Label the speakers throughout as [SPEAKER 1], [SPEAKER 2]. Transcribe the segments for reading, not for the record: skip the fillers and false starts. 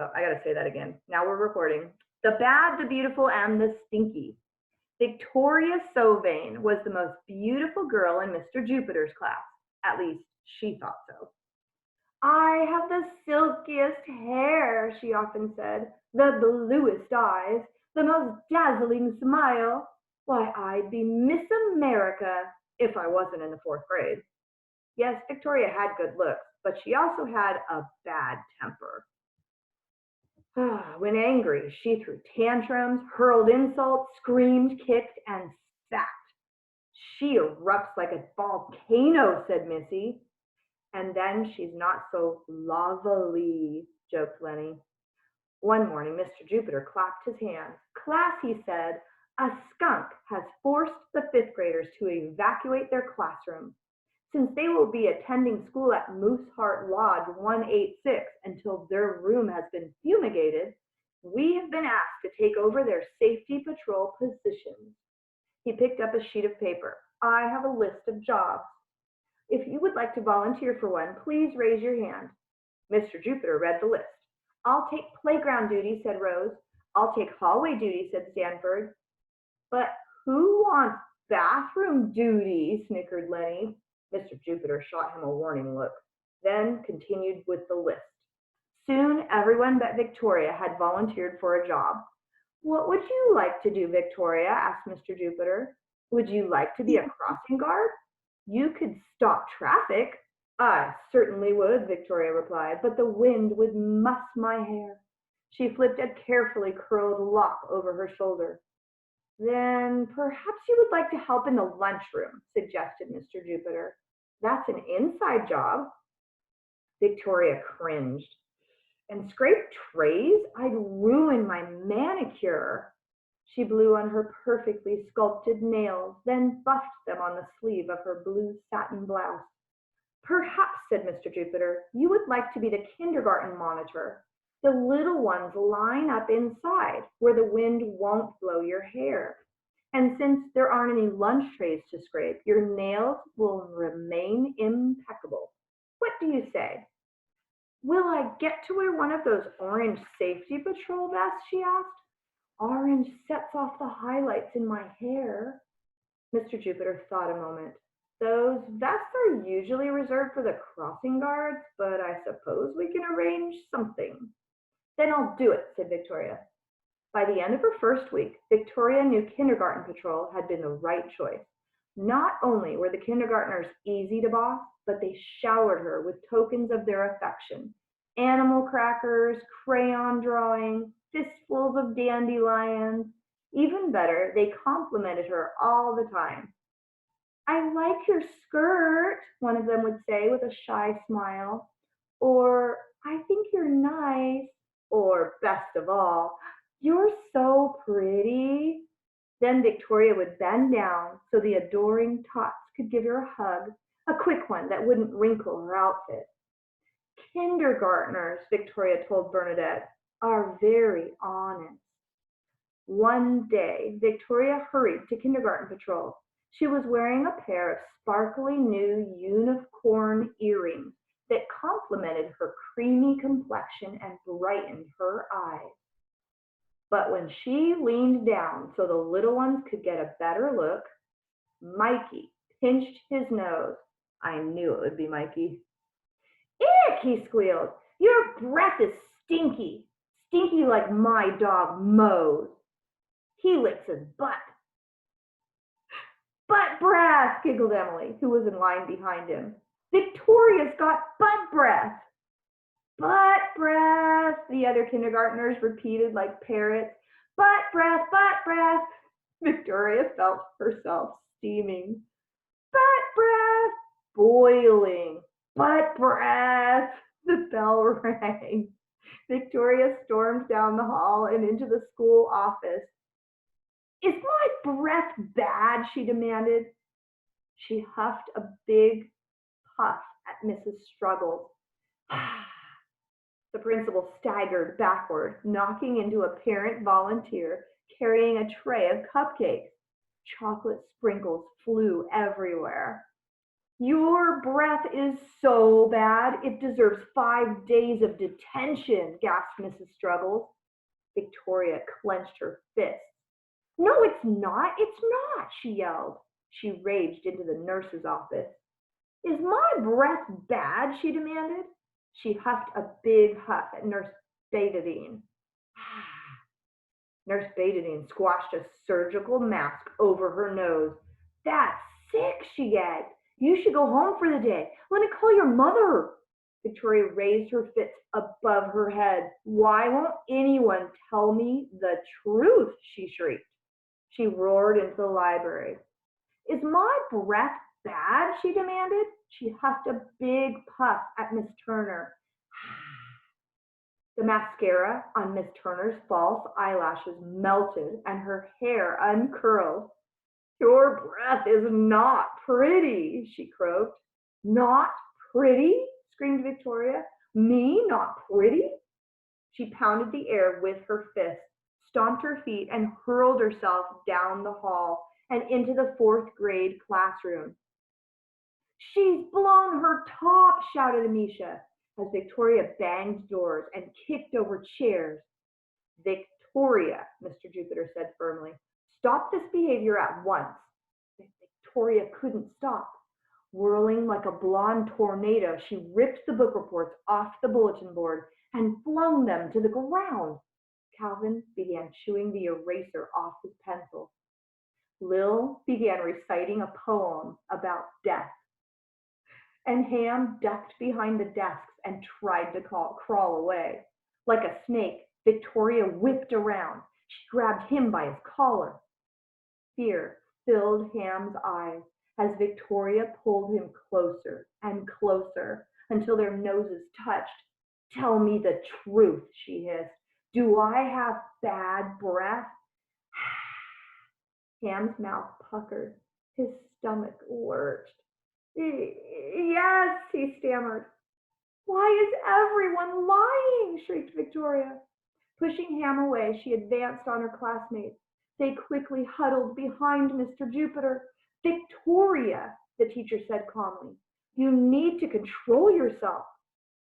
[SPEAKER 1] Oh, I gotta say that again. Now we're recording. The bad, the beautiful, and the stinky. Victoria Sovane was the most beautiful girl in Mr. Jupiter's class. At least she thought so. I have the silkiest hair, she often said, the bluest eyes, the most dazzling smile. Why, I'd be Miss America if I wasn't in the fourth grade. Yes, Victoria had good looks, but she also had a bad temper. When angry, she threw tantrums, hurled insults, screamed, kicked, and spat. She erupts like a volcano, said Missy. And then she's not so lovely, joked Lenny. One morning, Mr. Jupiter clapped his hands. Class, he said, a skunk has forced the fifth graders to evacuate their classroom. Since they will be attending school at Mooseheart Lodge 186 until their room has been fumigated, we have been asked to take over their safety patrol positions. He picked up a sheet of paper. I have a list of jobs. If you would like to volunteer for one, please raise your hand. Mr. Jupiter read the list. I'll take playground duty, said Rose. I'll take hallway duty, said Stanford. But who wants bathroom duty, snickered Lenny. Mr. Jupiter shot him a warning look, then continued with the list. Soon everyone but Victoria had volunteered for a job. What would you like to do, Victoria? Asked Mr. Jupiter. Would you like to be a crossing guard? You could stop traffic. I certainly would, Victoria replied, but the wind would muss my hair. She flipped a carefully curled lock over her shoulder. Then perhaps you would like to help in the lunchroom, suggested Mr. Jupiter. That's an inside job. Victoria cringed. And scrape trays? I'd ruin my manicure. She blew on her perfectly sculpted nails, then buffed them on the sleeve of her blue satin blouse. Perhaps, said Mr. Jupiter, you would like to be the kindergarten monitor. The little ones line up inside, where the wind won't blow your hair. And since there aren't any lunch trays to scrape, your nails will remain impeccable. What do you say? Will I get to wear one of those orange safety patrol vests, she asked. Orange sets off the highlights in my hair. Mr. Jupiter thought a moment. Those vests are usually reserved for the crossing guards, but I suppose we can arrange something. Then I'll do it, said Victoria. By the end of her first week, Victoria knew kindergarten patrol had been the right choice. Not only were the kindergartners easy to boss, but they showered her with tokens of their affection. Animal crackers, crayon drawing, fistfuls of dandelions. Even better, they complimented her all the time. I like your skirt, one of them would say with a shy smile. Or, I think you're nice. Or, best of all, you're so pretty. Then Victoria would bend down so the adoring tots could give her a hug, a quick one that wouldn't wrinkle her outfit. Kindergartners, Victoria told Bernadette, are very honest. One day, Victoria hurried to kindergarten patrol. She was wearing a pair of sparkly new unicorn earrings that complemented her creamy complexion and brightened her eyes. But when she leaned down so the little ones could get a better look, Mikey pinched his nose. I knew it would be Mikey. Ick, he squealed. Your breath is stinky. Stinky like my dog Mose. He licks his butt. Butt breath, giggled Emily, who was in line behind him. Victoria's got butt breath. Butt breath, the other kindergartners repeated like parrots. Butt breath, butt breath. Victoria felt herself steaming. Butt breath, boiling. Butt breath. The bell rang. Victoria stormed down the hall and into the school office. Is my breath bad? She demanded. She huffed a big puff at Mrs. Struggles. The principal staggered backward, knocking into a parent volunteer carrying a tray of cupcakes. Chocolate sprinkles flew everywhere. Your breath is so bad, it deserves 5 days of detention, gasped Mrs. Struggles. Victoria clenched her fists. No, it's not, she yelled. She raged into the nurse's office. Is my breath bad? She demanded. She huffed a big huff at Nurse Betadine. Nurse Betadine squashed a surgical mask over her nose. That's sick, she gagged. You should go home for the day. Let me call your mother. Victoria raised her fists above her head. Why won't anyone tell me the truth? She shrieked. She roared into the library. Is my breath bad? She demanded. She huffed a big puff at Miss Turner. The mascara on Miss Turner's false eyelashes melted and her hair uncurled. Your breath is not pretty, she croaked. Not pretty? Screamed Victoria. Me not pretty? She pounded the air with her fist, stomped her feet, and hurled herself down the hall and into the 4th grade classroom. She's blown her top, shouted Amisha, as Victoria banged doors and kicked over chairs. Victoria, Mr. Jupiter said firmly, stop this behavior at once. Victoria couldn't stop. Whirling like a blonde tornado, she ripped the book reports off the bulletin board and flung them to the ground. Calvin began chewing the eraser off his pencil. Lil began reciting a poem about death. And Ham ducked behind the desks and tried to crawl away. Like a snake, Victoria whipped around. She grabbed him by his collar. Fear filled Ham's eyes as Victoria pulled him closer and closer until their noses touched. Tell me the truth, she hissed. Do I have bad breath? Ham's mouth puckered. His stomach lurched. Yes, he stammered. Why is everyone lying? Shrieked Victoria. Pushing Ham away, she advanced on her classmates. They quickly huddled behind Mr. Jupiter. Victoria, the teacher said calmly, you need to control yourself.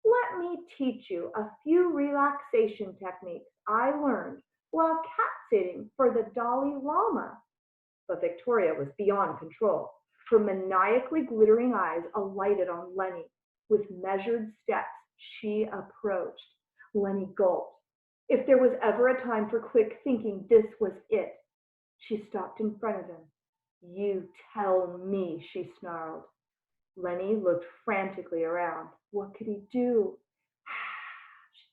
[SPEAKER 1] Let me teach you a few relaxation techniques I learned while cat-sitting for the Dalai Lama. But Victoria was beyond control. Her maniacally glittering eyes alighted on Lenny. With measured steps, she approached. Lenny gulped. If there was ever a time for quick thinking, this was it. She stopped in front of him. You tell me, she snarled. Lenny looked frantically around. What could he do?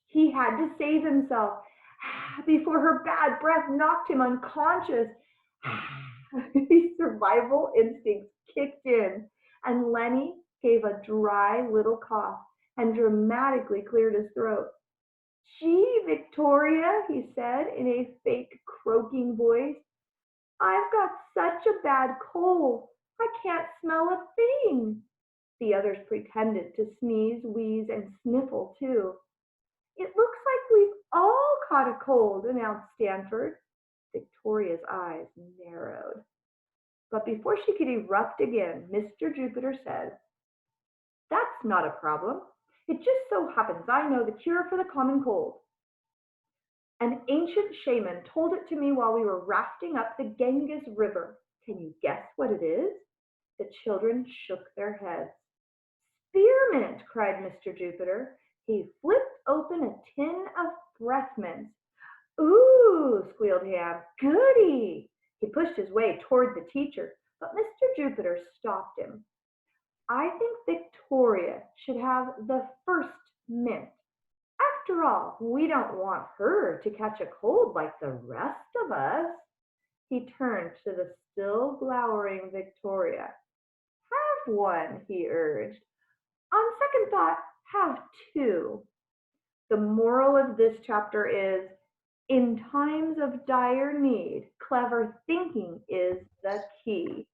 [SPEAKER 1] He had to save himself before her bad breath knocked him unconscious. His survival instincts kicked in, and Lenny gave a dry little cough and dramatically cleared his throat. Gee, Victoria, he said in a fake croaking voice, I've got such a bad cold, I can't smell a thing. The others pretended to sneeze, wheeze, and sniffle too. It looks like we've all caught a cold, announced Stanford. Victoria's eyes narrowed. But before she could erupt again, Mr. Jupiter said, That's not a problem. It just so happens I know the cure for the common cold. An ancient shaman told it to me while we were rafting up the Ganges River. Can you guess what it is? The children shook their heads. Spearmint, cried Mr. Jupiter. He flipped open a tin of breath mints. Ooh, squealed Ham. Goody! He pushed his way toward the teacher, but Mr. Jupiter stopped him. I think Victoria should have the first mint. After all, we don't want her to catch a cold like the rest of us. He turned to the still glowering Victoria. Have one, he urged. On second thought, have two. The moral of this chapter is, in times of dire need, clever thinking is the key.